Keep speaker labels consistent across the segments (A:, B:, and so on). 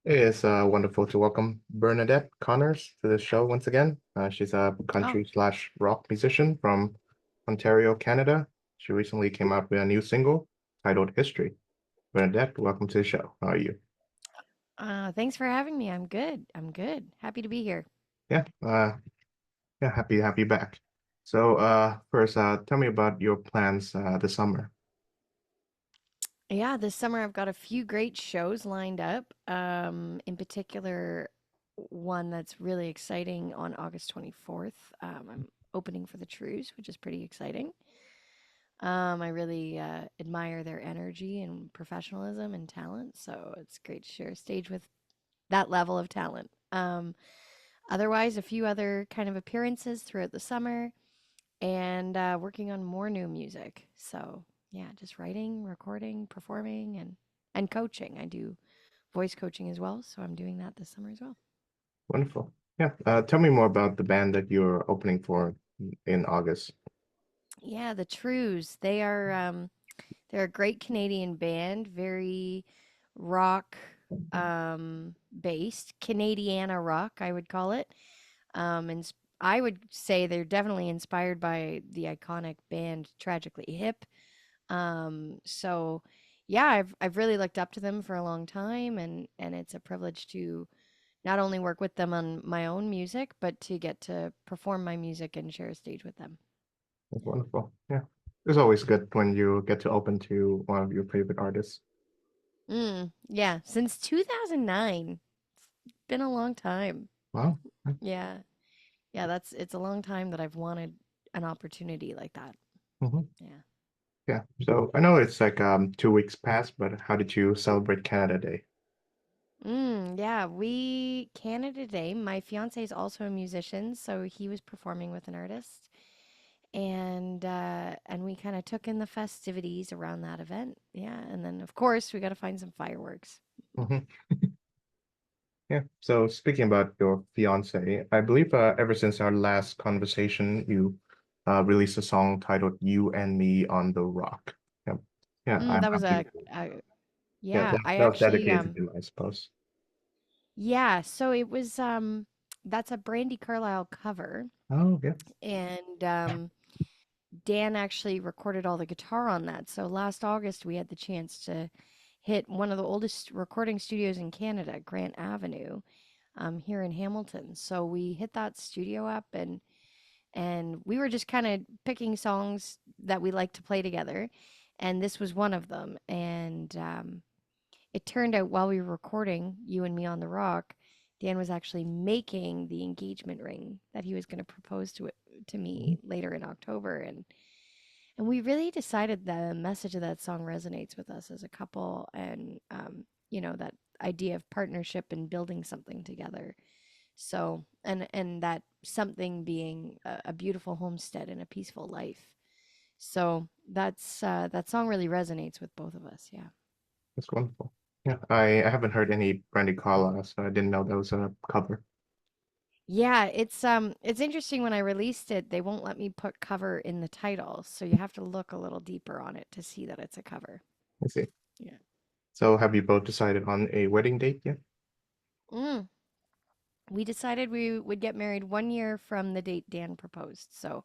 A: It is wonderful to welcome Bernadette Connors to the show once again. She's a
B: Oh,
A: country slash rock musician from Ontario, Canada. She recently came out with a new single titled History. Bernadette, welcome to the show. How are you?
B: thanks for having me. I'm good. I'm good. Happy to be here.
A: Yeah, yeah, happy to have you back. So, first, tell me about your plans this summer.
B: Yeah, this summer I've got a few great shows lined up. In particular, one that's really exciting on August 24th. I'm opening for the Trews, which is pretty exciting. I really admire their energy and professionalism and talent, so it's great to share a stage with that level of talent. Otherwise, a few other kind of appearances throughout the summer. And working on more new music. So yeah, just writing, recording, performing, and coaching. I do voice coaching as well, so I'm doing that this summer as well.
A: Wonderful. Yeah, tell me more about the band that you're opening for in August.
B: Yeah, the Trews. They're a great Canadian band, very rock based, Canadiana rock, I would call it. And I would say they're definitely inspired by the iconic band Tragically Hip. So yeah, I've really looked up to them for a long time, and it's a privilege to not only work with them on my own music, but to get to perform my music and share a stage with them.
A: That's wonderful. Yeah, it's always good when you get to open to one of your favorite artists.
B: Yeah, since 2009. It's been a long time.
A: Wow.
B: Yeah. Yeah, it's a long time that I've wanted an opportunity like that.
A: Mhm.
B: Yeah.
A: Yeah. So I know it's like 2 weeks past, but how did you celebrate Canada Day?
B: Yeah, we Canada Day. My fiance is also a musician, so he was performing with an artist. And we kind of took in the festivities around that event. Yeah, and then of course we got to find some fireworks.
A: Hmm. Yeah. So speaking about your fiance, I believe ever since our last conversation, you released a song titled "You and Me on the Rock." Yeah. Yeah.
B: That was
A: Yeah.
B: yeah, I
A: That was
B: actually
A: dedicated to him, I suppose.
B: yeah, so it was that's a Brandy Carlisle cover,
A: Oh, yeah.
B: and Dan actually recorded all the guitar on that. So last August we had the chance to hit one of the oldest recording studios in Canada, Grant Avenue, here in Hamilton. So we hit that studio up, and we were just kind of picking songs that we like to play together, and this was one of them. And it turned out while we were recording You and Me on the Rock, Dan was actually making the engagement ring that he was going to propose to
A: Mhm.
B: me later in October. And we really decided the message of that song resonates with us as a couple, and that idea of partnership and building something together. So, and that something being a beautiful homestead and a peaceful life. So that song really resonates with both of us. Yeah.
A: That's wonderful. Yeah. I haven't heard any Brandy Carlisle, so I didn't know that was a cover.
B: Yeah, it's interesting when I released it, they won't let me put cover in the title, so you have to look a little deeper on it to see that it's a cover.
A: I see.
B: Yeah.
A: So have you both decided on a wedding date yet?
B: Mm. We decided we would get married 1 year from the date Dan proposed, so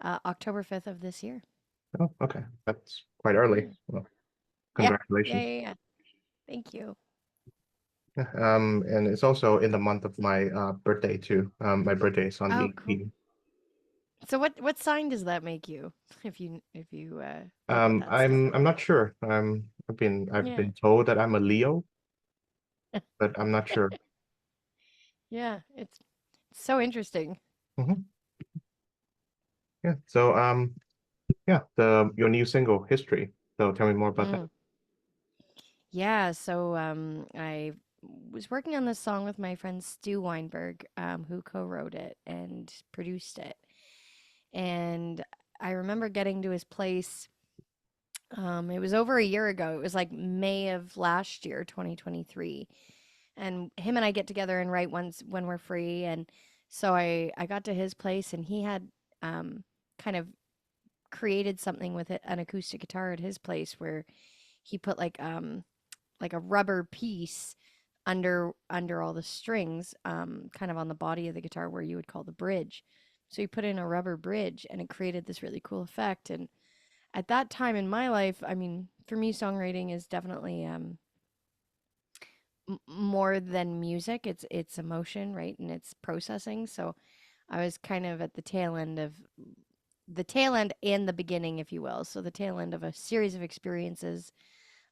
B: October 5th of this year.
A: Oh, okay. That's quite early.
B: Mm.
A: Well,
B: Yeah, yeah,
A: congratulations.
B: yeah, yeah. Thank you.
A: Yeah, and it's also in the month of my birthday too. My birthday is on the
B: Oh, cool.
A: 18th.
B: So what sign does that make you if you look at that stuff?
A: I'm not sure. I've
B: Yeah.
A: been told that I'm a Leo, but I'm not sure.
B: Yeah, it's so interesting.
A: Hmm. Yeah. So yeah, the your new single, History. So tell me more about that.
B: Mm. Yeah, so I was working on this song with my friend Stu Weinberg, who co-wrote it and produced it. And I remember getting to his place. It was over a year ago. It was like May of last year, 2023. And him and I get together and write once when we're free. And so I got to his place, and he had kind of created something with it, an acoustic guitar at his place, where he put like a rubber piece under all the strings, kind of on the body of the guitar where you would call the bridge. So you put in a rubber bridge and it created this really cool effect. And at that time in my life, I mean, for me, songwriting is definitely more than music. It's emotion, right? And it's processing. So I was kind of at the tail end and the beginning, if you will. So the tail end of a series of experiences,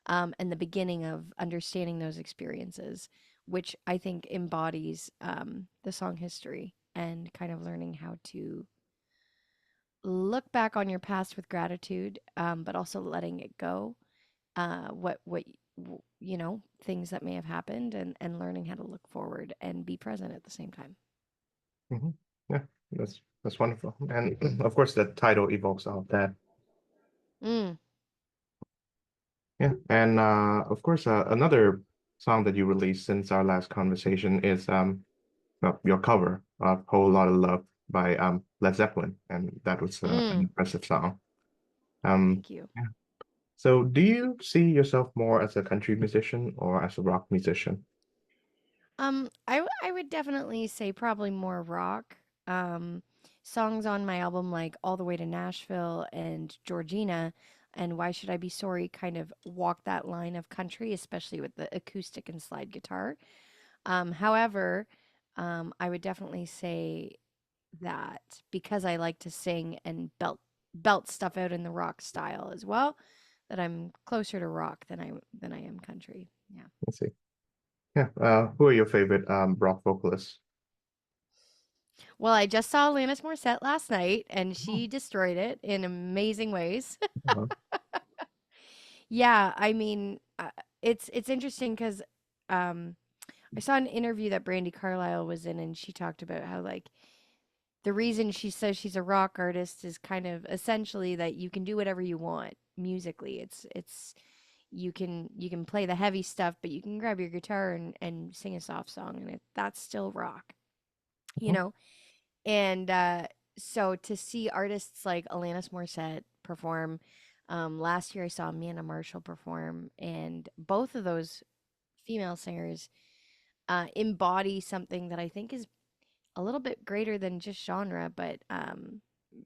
B: and the beginning of understanding those experiences, which I think embodies the song history and kind of learning how to look back on your past with gratitude, but also letting it go. Things that may have happened, and learning how to look forward and be present at the same time.
A: Hmm. Yeah, that's wonderful. And of course, the title evokes all of that.
B: Mm,
A: Yeah, and of course, another song that you released since our last conversation is well, your cover of "Whole Lotta Love" by Led Zeppelin, and that was an
B: mm.
A: impressive song. Um,
B: Thank you.
A: yeah. So, do you see yourself more as a country musician or as a rock musician?
B: I would definitely say probably more rock. Um, Songs on my album like All the Way to Nashville and Georgina and Why Should I Be Sorry kind of walk that line of country, especially with the acoustic and slide guitar. However, I would definitely say that because I like to sing and belt stuff out in the rock style as well, that I'm closer to rock than I am country. Yeah.
A: Let's see. Yeah. Who are your favorite rock vocalists?
B: Well, I just saw Alanis Morissette last night, and
A: Oh,
B: she destroyed it in amazing ways.
A: uh,
B: Yeah, I mean, it's interesting because um, I saw an interview that Brandy Carlisle was in, and she talked about how like the reason she says she's a rock artist is kind of essentially that you can do whatever you want musically. It's you can play the heavy stuff, but you can grab your guitar and sing a soft song, and that's still rock, you
A: mhm,
B: know. And so to see artists like Alanis Morissette perform, last year I saw Amanda Marshall perform, and both of those female singers embody something that I think is a little bit greater than just genre, but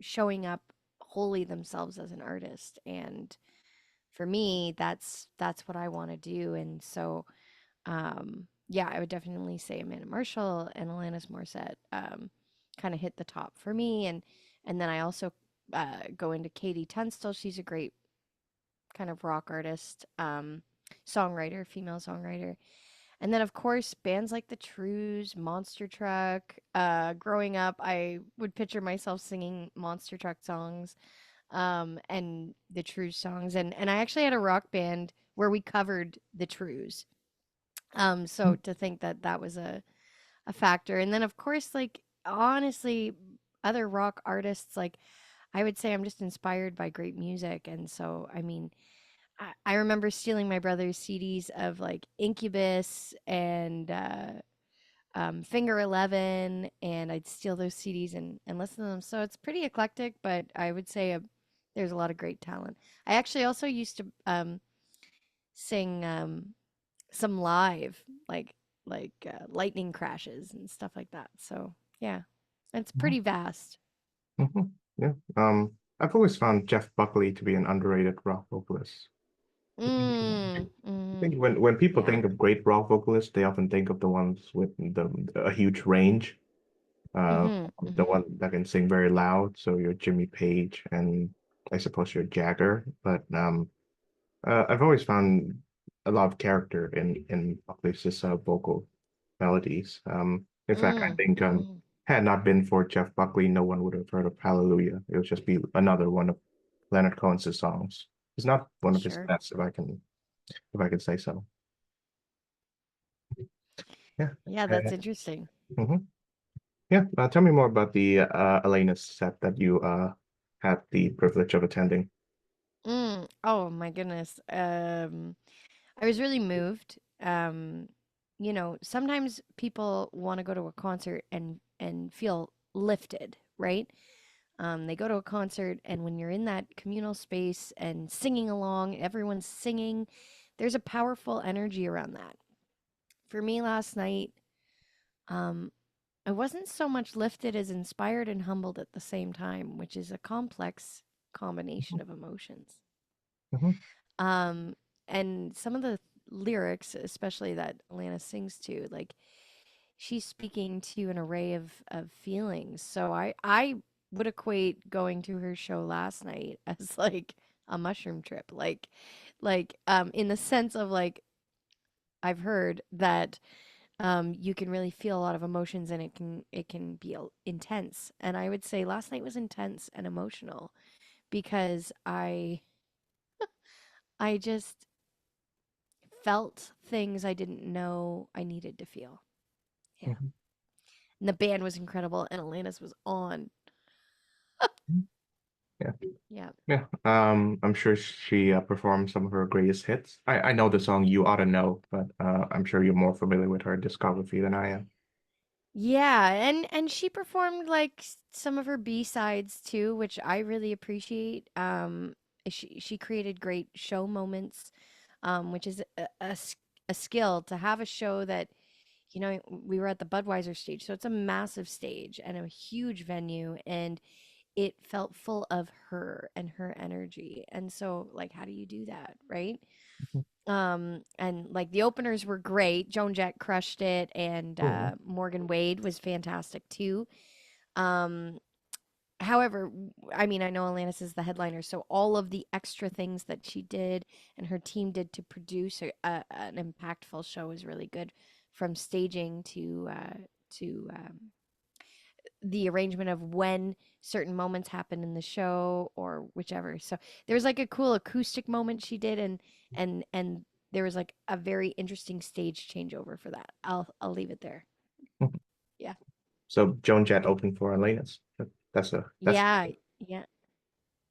B: showing up wholly themselves as an artist. And for me, that's what I want to do. And so yeah, I would definitely say Amanda Marshall and Alanis Morissette kind of hit the top for me, and then I also go into Katie Tunstall. She's a great kind of rock artist, songwriter, female songwriter, and then of course bands like the Trews, Monster Truck. Growing up, I would picture myself singing Monster Truck songs, and the Trews songs, and I actually had a rock band where we covered the Trews. So to think that that was a factor. And then of course, like honestly, other rock artists, like I would say I'm just inspired by great music. And so I mean, I remember stealing my brother's CDs of like Incubus and Finger 11, and I'd steal those CDs and listen to them. So it's pretty eclectic, but I would say there's a lot of great talent. I actually also used to sing some live, lightning crashes and stuff like that. So yeah, it's
A: mhm,
B: pretty vast.
A: mhm. Yeah. I've always found Jeff Buckley to be an underrated rock vocalist. I
B: Mm.
A: think when people
B: Yeah.
A: think of great rock vocalists, they often think of the ones with a huge range. Uh, the
B: Mm.
A: one that can sing very loud. So you're Jimmy Page, and I suppose you're Jagger. But I've always found a lot of character in Buckley's vocal melodies. In fact, I think
B: Mm.
A: had not been for Jeff Buckley, no one would have heard of Hallelujah. It would just be another one of Leonard Cohen's songs. It's not one of his
B: Sure.
A: best, if I can say so. Yeah.
B: Yeah, that's interesting.
A: Mhm. Yeah. Tell me more about the Elena's set that you had the privilege of attending.
B: Oh my goodness. I was really moved. Sometimes people want to go to a concert and feel lifted, right? They go to a concert, and when you're in that communal space and singing along, everyone's singing, there's a powerful energy around that. For me last night, um, I wasn't so much lifted as inspired and humbled at the same time, which is a complex combination of emotions.
A: Mhm.
B: Um, and some of the lyrics, especially that Alana sings to, like she's speaking to an array of feelings. So I would equate going to her show last night as like a mushroom trip, in the sense of like I've heard that you can really feel a lot of emotions and it can be intense. And I would say last night was intense and emotional because I just felt things I didn't know I needed to feel. Yeah.
A: Mhm.
B: And the band was incredible and Atlantis was on.
A: Yeah.
B: Yeah.
A: Yeah. I'm sure she performed some of her greatest hits. I know the song "You Oughta Know," but I'm sure you're more familiar with her discography than I am.
B: Yeah, and she performed like some of her B-sides too, which I really appreciate. She created great show moments, which is a skill to have a show that, we were at the Budweiser stage, so it's a massive stage and a huge venue, and it felt full of her and her energy. And so, like, how do you do that, right?
A: Mhm.
B: And like the openers were great. Joan Jett crushed it, and
A: Cool.
B: Morgan Wade was fantastic too. Um, However, I mean, I know Alanis is the headliner, so all of the extra things that she did and her team did to produce an impactful show was really good, from staging to the arrangement of when certain moments happen in the show or whichever. So there was like a cool acoustic moment she did, and there was like a very interesting stage changeover for that. I'll leave it there.
A: Mhm.
B: Yeah.
A: So Joan Jett opening for Elena's. That's
B: Yeah. Yeah.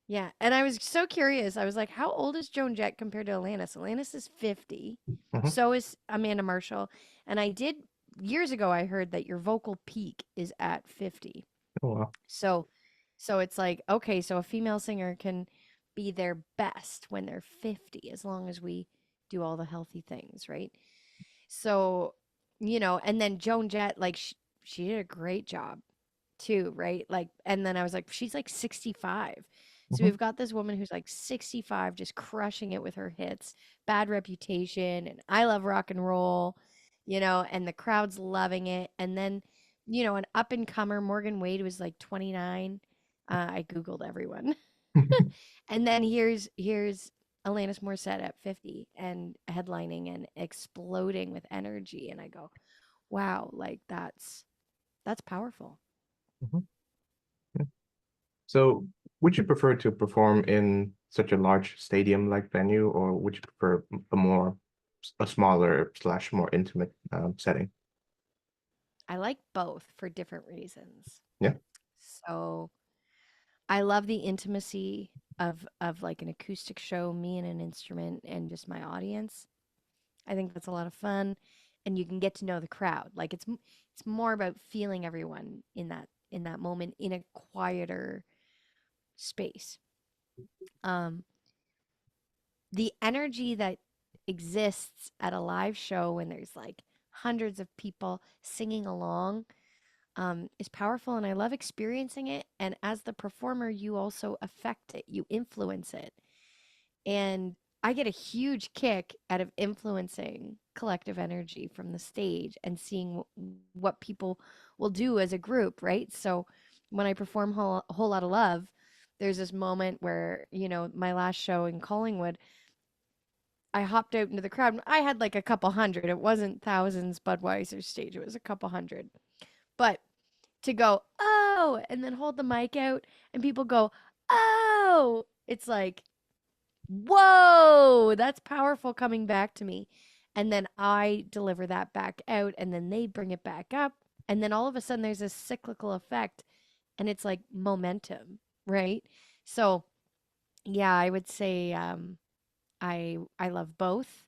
B: Yeah. And I was so curious. I was like, how old is Joan Jett compared to Alanis? Alanis is 50.
A: Mhm.
B: So is Amanda Marshall. And I did years ago I heard that your vocal peak is at 50.
A: Oh, wow.
B: So it's like, okay, so a female singer can be their best when they're 50 as long as we do all the healthy things, right? So, and then Joan Jett, like she did a great job too, right? Like, and then I was like, she's like 65. So
A: Mhm.
B: we've got this woman who's like 65 just crushing it with her hits, Bad Reputation and I Love Rock and Roll, and the crowd's loving it. And then, an up and comer, Morgan Wade was like 29. I Googled everyone. And then here's Alanis Morissette at 50 and headlining and exploding with energy. And I go, wow, like that's powerful.
A: Mhm. Yeah. So, would you prefer to perform in such a large stadium-like venue, or would you prefer a smaller slash more intimate setting?
B: I like both for different reasons.
A: Yeah.
B: So I love the intimacy of like an acoustic show, me and an instrument and just my audience. I think that's a lot of fun, and you can get to know the crowd. Like it's more about feeling everyone in that moment in a quieter space. Um, the energy that exists at a live show when there's like hundreds of people singing along is powerful, and I love experiencing it. And as the performer, you also affect it, you influence it. And I get a huge kick out of influencing collective energy from the stage and seeing what people will do as a group, right? So when I perform Whole Lot of Love, there's this moment where, my last show in Collingwood, I hopped out into the crowd. I had like a couple hundred. It wasn't thousands Budweiser stage. It was a couple hundred. But to go, oh, and then hold the mic out and people go, oh, it's like, whoa, that's powerful coming back to me. And then I deliver that back out and then they bring it back up. And then all of a sudden there's this cyclical effect and it's like momentum, right? So, yeah, I would say I love both,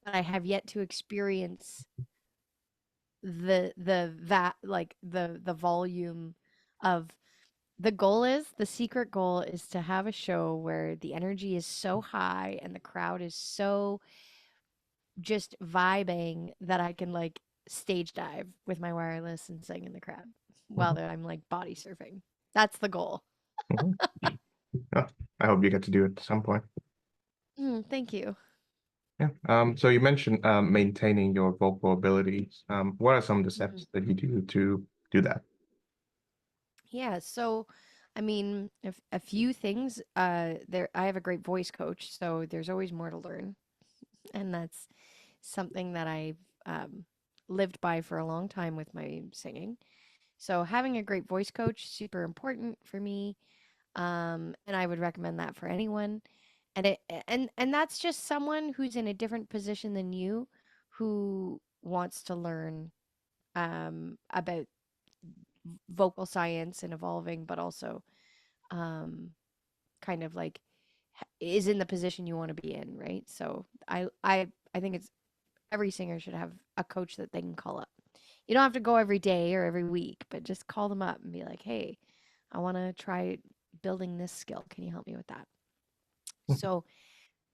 B: but I have yet to experience the volume of the secret goal is to have a show where the energy is so high and the crowd is so just vibing that I can like stage dive with my wireless and sing in the crowd while
A: Mhm,
B: I'm like body surfing. That's the goal.
A: mhm. Oh, I hope you get to do it at some point.
B: Thank you.
A: Yeah. So you mentioned maintaining your vocal abilities. What are some of the
B: Mhm.
A: steps that you do to do that?
B: Yeah, so I mean, if a few things, there I have a great voice coach, so there's always more to learn, and that's something that I've lived by for a long time with my singing. So having a great voice coach super important for me, and I would recommend that for anyone. And that's just someone who's in a different position than you, who wants to learn about vocal science and evolving, but also um, kind of like is in the position you want to be in, right? So I think it's every singer should have a coach that they can call up. You don't have to go every day or every week, but just call them up and be like, "Hey, I want to try building this skill. Can you help me with that?" So,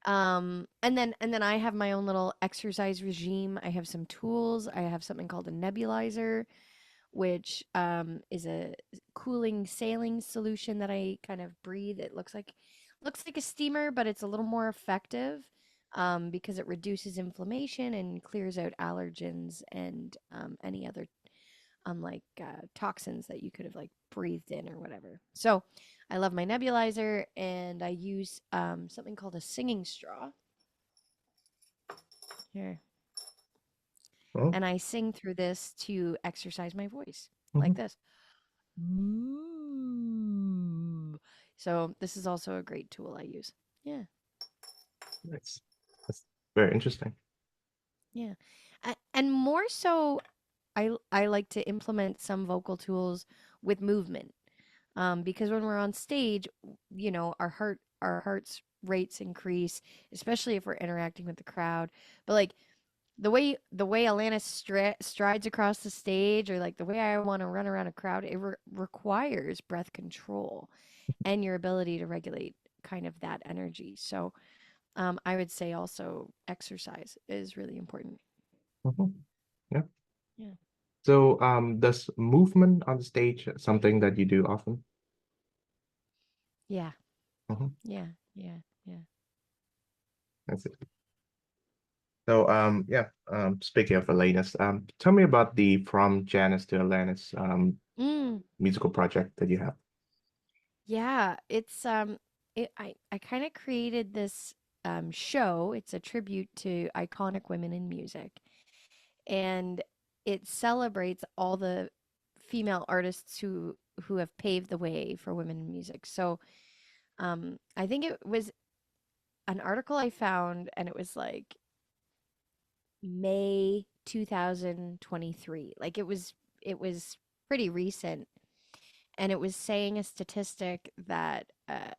B: and then I have my own little exercise regime. I have some tools. I have something called a nebulizer, which is a cooling sailing solution that I kind of breathe. It looks like a steamer, but it's a little more effective because it reduces inflammation and clears out allergens and any other toxins that you could have like breathed in or whatever. So I love my nebulizer, and I use something called a singing straw here,
A: Oh,
B: and I sing through this to exercise my voice like
A: mhm.
B: this. Mm. So this is also a great tool I use. Yeah,
A: Nice. That's very interesting.
B: yeah. And more so, I like to implement some vocal tools with movement. Because when we're on stage, our heart's rates increase, especially if we're interacting with the crowd. But like the way Alana strides across the stage, or like the way I want to run around a crowd, it requires breath control and your ability to regulate kind of that energy. So I would say also exercise is really important.
A: Mhm. Yeah.
B: Yeah.
A: So, does movement on the stage something that you do often?
B: Yeah.
A: Mhm.
B: Yeah. Yeah. Yeah.
A: That's it. So, yeah. Speaking of Elena's, tell me about the From Janice to Alanis
B: Mm.
A: musical project that you have.
B: Yeah. I kind of created this show. It's a tribute to iconic women in music, and it celebrates all the female artists who have paved the way for women in music. So I think it was an article I found, and it was like May 2023. Like it was pretty recent, and it was saying a statistic that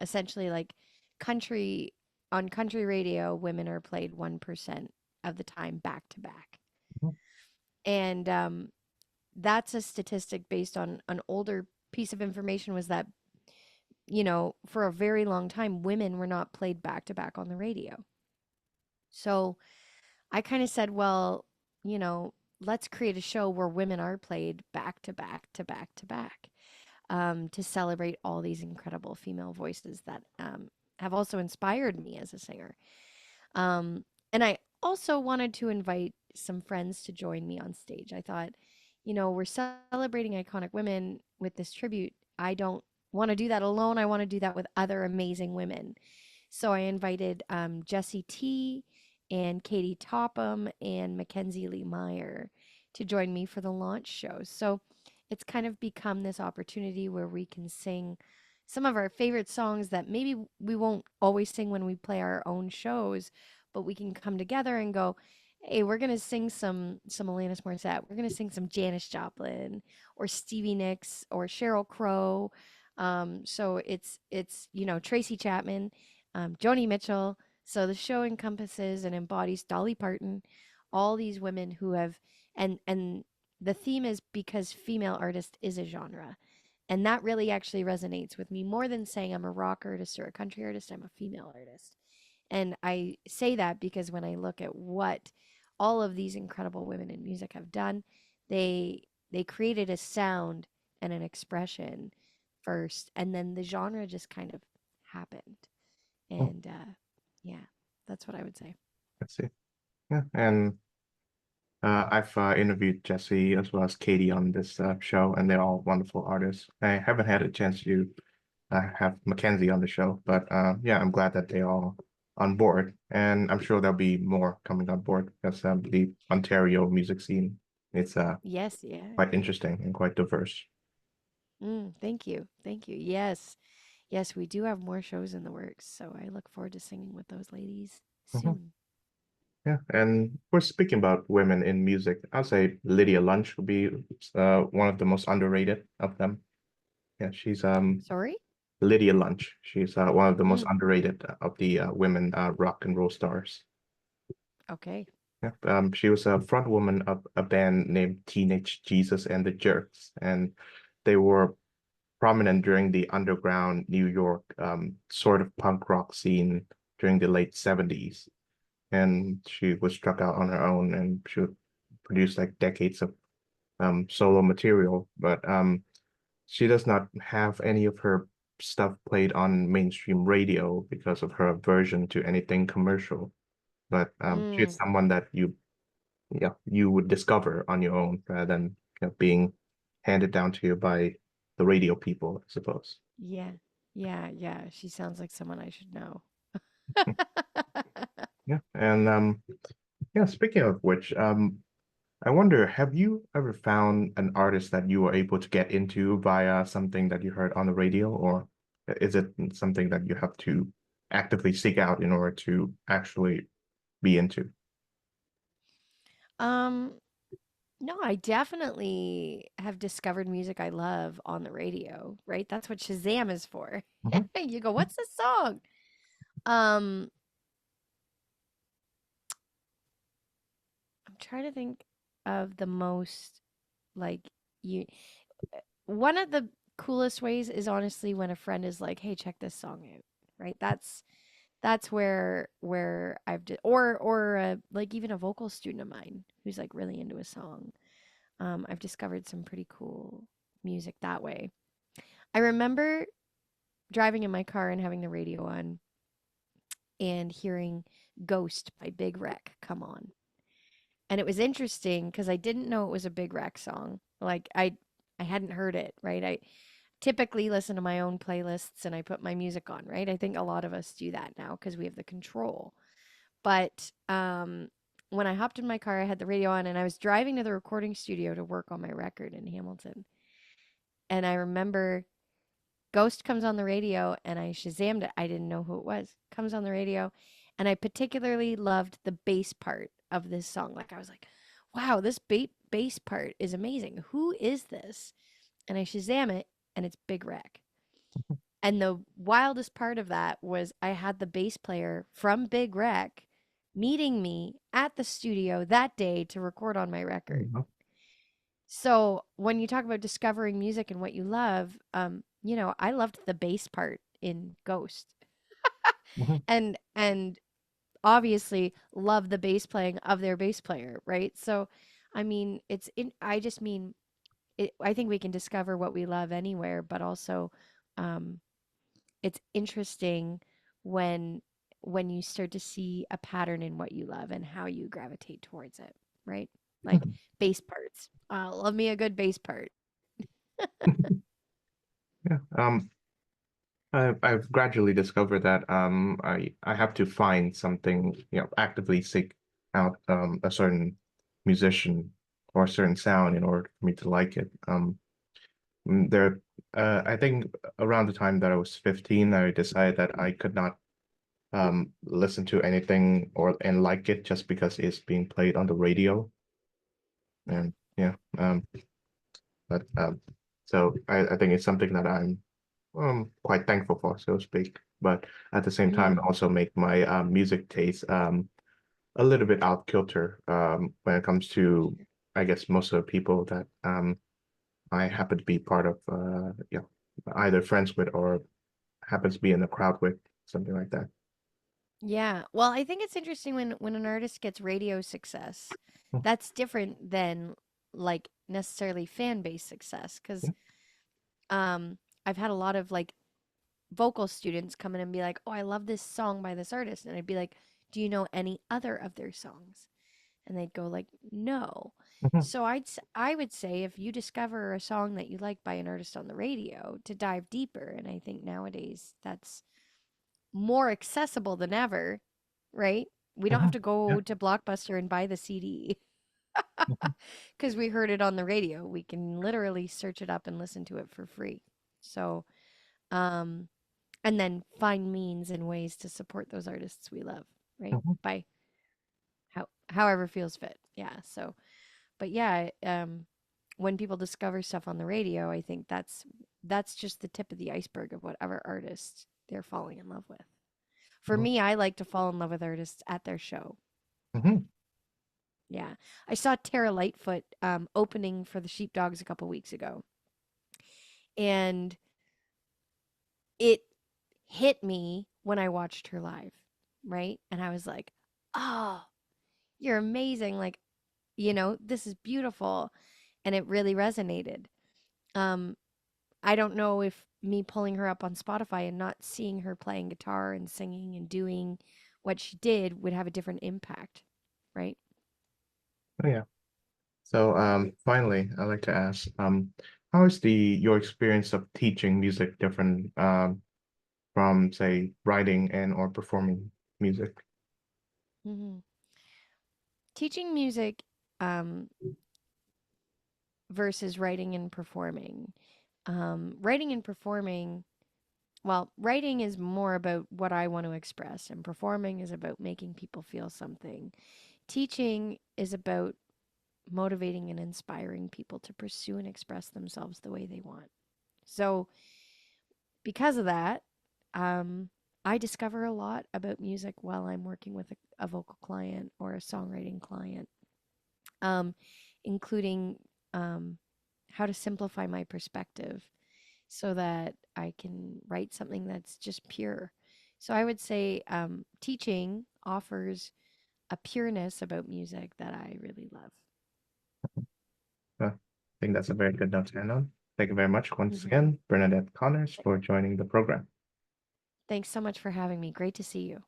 B: essentially like country country radio, women are played 1% of the time back to back.
A: Mhm.
B: And that's a statistic based on an older piece of information, was that, for a very long time, women were not played back to back on the radio. So I kind of said, well, you know, let's create a show where women are played back to back to back to back, to celebrate all these incredible female voices that have also inspired me as a singer. Um, and I also wanted to invite some friends to join me on stage. I thought, we're celebrating iconic women with this tribute. I don't want to do that alone. I want to do that with other amazing women. So I invited Jessie T and Katie Topham and Mackenzie Lee Meyer to join me for the launch show. So it's kind of become this opportunity where we can sing some of our favorite songs that maybe we won't always sing when we play our own shows, but we can come together and go, "Hey, we're gonna sing some Alanis Morissette. We're gonna sing some Janis Joplin or Stevie Nicks or Sheryl Crow." So it's Tracy Chapman, Joni Mitchell. So the show encompasses and embodies Dolly Parton, all these women who have, and the theme is because female artist is a genre. And that really actually resonates with me more than saying I'm a rock artist or a country artist. I'm a female artist. And I say that because when I look at what all of these incredible women in music have done. They they created a sound and an expression first, and then the genre just kind of happened.
A: Oh,
B: And yeah, that's what I would say.
A: let's see. Yeah, and I've interviewed Jesse as well as Katie on this show, and they're all wonderful artists. I haven't had a chance to have Mackenzie on the show, but yeah, I'm glad that they're all on board, and I'm sure there'll be more coming on board because the Ontario music scene it's
B: Yes, yeah.
A: quite interesting and quite diverse.
B: Thank you. Thank you. Yes. Yes, we do have more shows in the works, so I look forward to singing with those ladies
A: Mhm.
B: soon.
A: Yeah, and we're speaking about women in music. I'd say Lydia Lunch would be one of the most underrated of them. Yeah, she's
B: Sorry?
A: Lydia Lunch. She's one of the most
B: Mm,
A: underrated of the women rock and roll stars.
B: okay.
A: Yeah, she was a front woman of a band named Teenage Jesus and the Jerks, and they were prominent during the underground New York sort of punk rock scene during the late 70s. And she was struck out on her own, and she would produce like decades of solo material, but she does not have any of her stuff played on mainstream radio because of her aversion to anything commercial. But she's
B: Mm,
A: someone that you would discover on your own rather than being handed down to you by the radio people, I suppose.
B: yeah. Yeah, yeah. She sounds like someone I should know.
A: Yeah, and yeah, speaking of which, I wonder, have you ever found an artist that you were able to get into via something that you heard on the radio, or is it something that you have to actively seek out in order to actually be into?
B: Um, no, I definitely have discovered music I love on the radio, right? That's what Shazam is for.
A: Mhm,
B: You go, what's the song? Um, I'm trying to think of the most like you one of the coolest ways is honestly when a friend is like, "Hey, check this song out." Right? That's where or like even a vocal student of mine who's like really into a song. I've discovered some pretty cool music that way. I remember driving in my car and having the radio on and hearing Ghost by Big Wreck come on. And it was interesting because I didn't know it was a Big Wreck song. Like I hadn't heard it, right? I typically listen to my own playlists and I put my music on, right? I think a lot of us do that now because we have the control. But when I hopped in my car, I had the radio on and I was driving to the recording studio to work on my record in Hamilton. And I remember Ghost comes on the radio and I Shazammed it. I didn't know who it was. Comes on the radio and I particularly loved the bass part of this song. Like I was like, wow, this bass part is amazing. Who is this? And I Shazam it and it's Big Wreck. And the wildest part of that was I had the bass player from Big Wreck meeting me at the studio that day to record on my record.
A: mhm,
B: So when you talk about discovering music and what you love, I loved the bass part in Ghost,
A: mhm,
B: and obviously love the bass playing of their bass player, right? So, I mean, it's in. I just mean, I think we can discover what we love anywhere, but also, um, it's interesting when when you start to see a pattern in what you love and how you gravitate towards it, right? Like
A: mhm.
B: bass parts. Love me a good bass part.
A: Yeah. I've gradually discovered that I have to find something, actively seek out a certain musician or a certain sound in order for me to like it. There, I think around the time that I was 15, I decided that I could not listen to anything and like it just because it's being played on the radio.
B: Yeah.
A: And yeah, but so I think it's something that I'm quite thankful for, so to speak. But at the same time,
B: Mm,
A: also make my music taste a little bit out kilter when it comes to,
B: sure.
A: I guess, most of the people that I happen to be part of, either friends with or happens to be in the crowd with, something like that.
B: Yeah. Well, I think it's interesting when an artist gets radio success.
A: Mm,
B: That's different than like necessarily fan base success because
A: yeah,
B: um I've had a lot of like vocal students come in and be like, "Oh, I love this song by this artist." And I'd be like, "Do you know any other of their songs?" And they'd go like, "No."
A: mhm,
B: So I would say if you discover a song that you like by an artist on the radio, to dive deeper. And I think nowadays that's more accessible than ever, right? We don't have
A: mhm,
B: to
A: yeah,
B: go to Blockbuster and buy the CD
A: mhm,
B: because we heard it on the radio. We can literally search it up and listen to it for free. So, um, and then find means and ways to support those artists we love, right?
A: mhm,
B: By however feels fit. Yeah. So, but yeah, when people discover stuff on the radio, I think that's just the tip of the iceberg of whatever artist they're falling in love with. For
A: mhm,
B: me, I like to fall in love with artists at their show.
A: mhm.
B: Yeah. I saw Tara Lightfoot opening for the Sheepdogs a couple weeks ago, and it hit me when I watched her live, right? And I was like, oh, you're amazing. Like, this is beautiful. And it really resonated. Um, I don't know if me pulling her up on Spotify and not seeing her playing guitar and singing and doing what she did would have a different impact, right?
A: Oh, yeah. So, finally, I'd like to ask, how is your experience of teaching music different, from, say, writing and or performing music?
B: Hmm. Teaching music um, versus writing and performing. Writing and performing, well, writing is more about what I want to express, and performing is about making people feel something. Teaching is about motivating and inspiring people to pursue and express themselves the way they want. So, because of that, um, I discover a lot about music while I'm working with a vocal client or a songwriting client, um, including um, how to simplify my perspective so that I can write something that's just pure. So I would say teaching offers a pureness about music that I really love.
A: I think that's a very good note to end on. Thank you very much once
B: Hmm.
A: again, Bernadette Connors, for joining the program.
B: Thanks so much for having me. Great to see you.